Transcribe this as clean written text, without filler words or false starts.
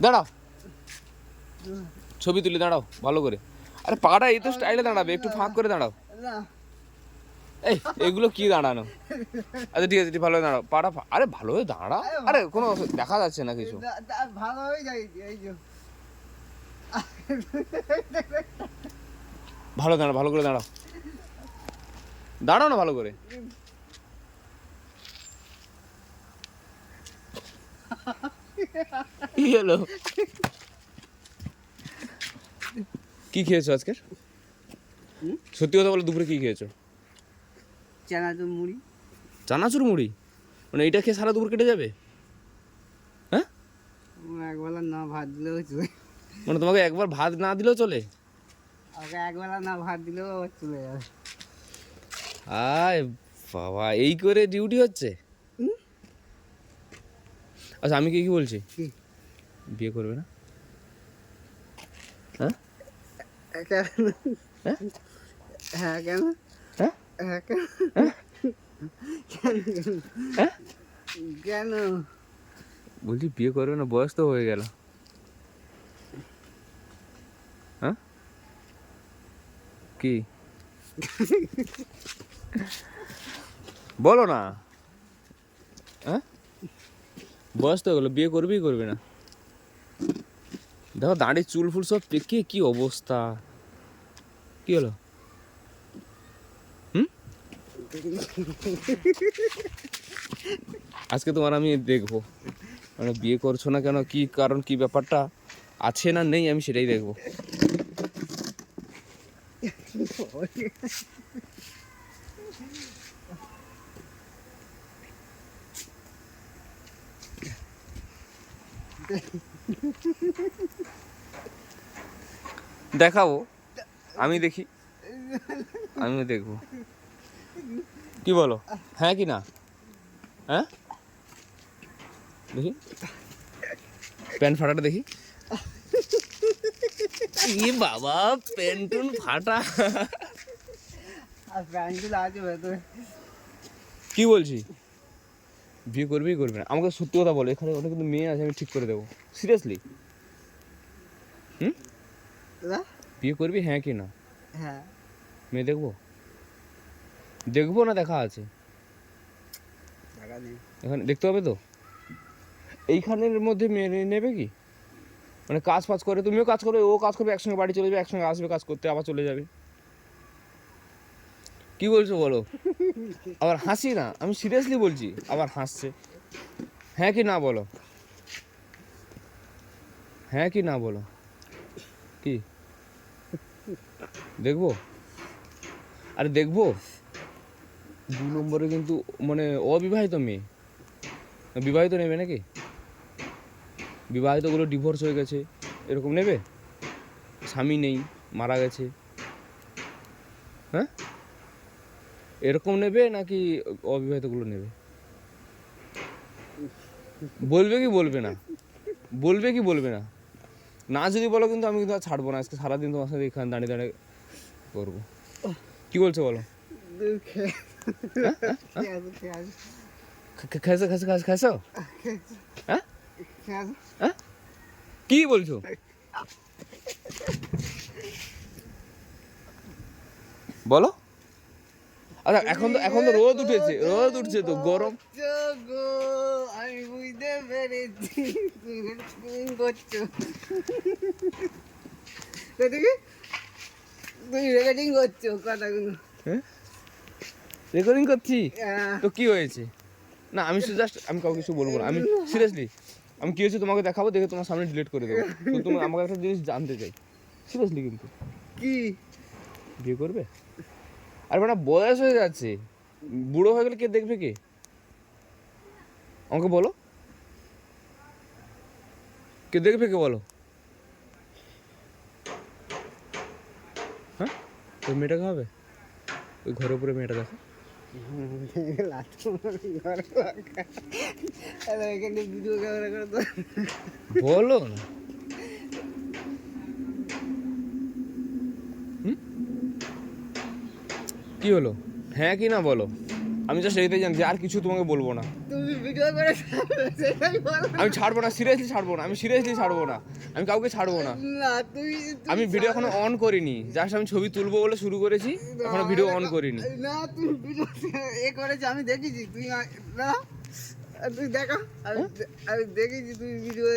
দাঁড়াও, ছবি তুলি, দাঁড়াও ভালো করে। আরে পাটা এই তো স্টাইলে দাঁড়াবে, একটু ফাঁক করে দাঁড়াও। এই এগুলো কি দাঁড়ানো? আচ্ছা ঠিক আছে, ঠিক ভালো দাঁড়াও, পাটা আরে ভালো হয়ে দাঁড়াও। আরে কোনো দেখা যাচ্ছে না কিছু। ভালো হয়ে যায় এই যে। ভালো দাঁড়াও, ভালো করে দাঁড়াও, দাঁড়াও না ভালো করে। কি হলো? কি খেয়েছো আজকের? সত্যি কথা বলো, দুপুরে কি খেয়েছো? চানাচুর মুড়ি। চানাচুর মুড়ি? মানে এইটা খেয়ে সারা দুপুর কেটে যাবে? হ্যাঁ, একবেলা না ভাত দিলেও চলে। মানে তোমাকে একবার ভাত না দিলেও চলে? ওকে একবেলা না ভাত দিলেও চলে যাবে। আয় বাবা, এই করে ডিউটি হচ্ছে? আচ্ছা আমি কি কি বলছি, বিয়ে করবে না? হ্যাঁ কেন? হ্যাঁ হ্যাঁ কেন? হ্যাঁ হ্যাঁ কেন? হ্যাঁ কেন? বলছি বিয়ে করবে না, বয়স তো হয়ে গেল। হ্যাঁ কি বলো না? হ্যাঁ বয়স তো হয়ে গেলো, বিয়ে করবেই করবে না? দেখো দাঁড়িয়ে চুল ফুল সব পেকে কি অবস্থা, কি হলো? আজকে তোমার আমি দেখবো, মানে বিয়ে করছো না কেন, কি কারণ, কি ব্যাপারটা আছে না নেই, আমি সেটাই দেখবো। দেখাবো, আমি দেখি, আমিও দেখবো। কি বলো, হ্যাঁ কি না? হ্যাঁ দেখি প্যান্ট ফাটাটা দেখি। ই বাবা, প্যান্টুন ফাটা। আর প্যান্টগুলো আছে ভেতরে। কি বলছি, বিয়ে করবেই করবে না? আমাকে সত্যি কথা বলো, এখানে অনেক কিন্তু মেয়ে আছে, আমি ঠিক করে দেবো সিরিয়াসলি। বিয়ে করবি হ্যাঁ কি না? হ্যাঁ মেয়ে দেখবো, দেখবো না দেখা আছে? টাকা নেই। এখানে দেখতে হবে তো, এইখানের মধ্যে মেয়ে নেবে কি? মানে কাজ ফাজ করে, তুমিও কাজ করবে, ও কাজ করবে, একসঙ্গে বাড়ি চলে যাবে, একসঙ্গে আসবে কাজ করতে, আবার চলে যাবে। কি বলছো বলো? আবার হাসি না, আমি সিরিয়াসলি বলছি, আবার হাসছে। হ্যাঁ কি না বলো, হ্যাঁ কি না বলো, কি দেখবো? আরে দেখবো, 2 নম্বরে কিন্তু, মানে অবিবাহিত মেয়ে, বিবাহিত নেবে নাকি? বিবাহিতগুলো ডিভোর্স হয়ে গেছে, এরকম নেবে? স্বামী নেই, মারা গেছে, হ্যাঁ এরকম নেবে নাকি অবিবাহিতগুলো নেবে? বলবে কি বলবে না? বলবে কি বলবে না? না যদি বলো কিন্তু আমি কিন্তু আর ছাড়বো না, আজকে সারাদিন তোমার সাথে এখানে দাঁড়িয়ে দাঁড়িয়ে করবো। কি বলছো বলো? খাইছো খাইছো খাইছো খাইছো? হ্যাঁ হ্যাঁ কি বলছো? বলো। আচ্ছা এখন তো রোদ উঠেছে, রোদ উঠছে তো, গরম। আমি বুঝতে পেরেছি করছো। তুমি রেকর্ডিং করছো কথাগুলো। হ্যাঁ রেকর্ডিং করছি তো কি হয়েছে? না আমি জাস্ট, আমি কাউকে কিছু বলবো না, আমি সিরিয়াসলি, আমি কি হয়েছে তোমাকে দেখাবো, দেখে তোমার সামনে ডিলিট করে দেবো। তো তুমি আমাকে একটা জিনিস জানতে চাই সিরিয়াসলি, কিন্তু কি বিয়ে করবে? আর মানে বয়স হয়ে যাচ্ছে, বুড়ো হয়ে গেলে কে দেখবে কে? আমাকে বলো, কে দেখবে কে বলো? হ্যাঁ ওই মেয়েটাকে হবে, ওই ঘরের উপরে মেয়েটা দেখো। এখানে ভিডিও ক্যামেরা করে তো বলো না, কি হলো, হ্যাঁ কি না বলো? আমি জাস্ট এইটাই জানছি, আর কিছু তোমাকে বলবো না। তুমি ভিডিও করে সেটাই বল। আমি ছাড়বো না, সিরিয়াসলি ছাড়বো না, আমি সিরিয়াসলি ছাড়বো না, আমি কাউকে ছাড়বো না। না তুই আমি ভিডিও এখনো অন করিনি, জাস্ট আমি ছবি তুলবো বলে শুরু করেছি, এখনো ভিডিও অন করিনি। না তুই ভিডিও এ করেছিস আমি দেখেছি, তুই না তুই দেখা আমি দেখেছি তুই ভিডিও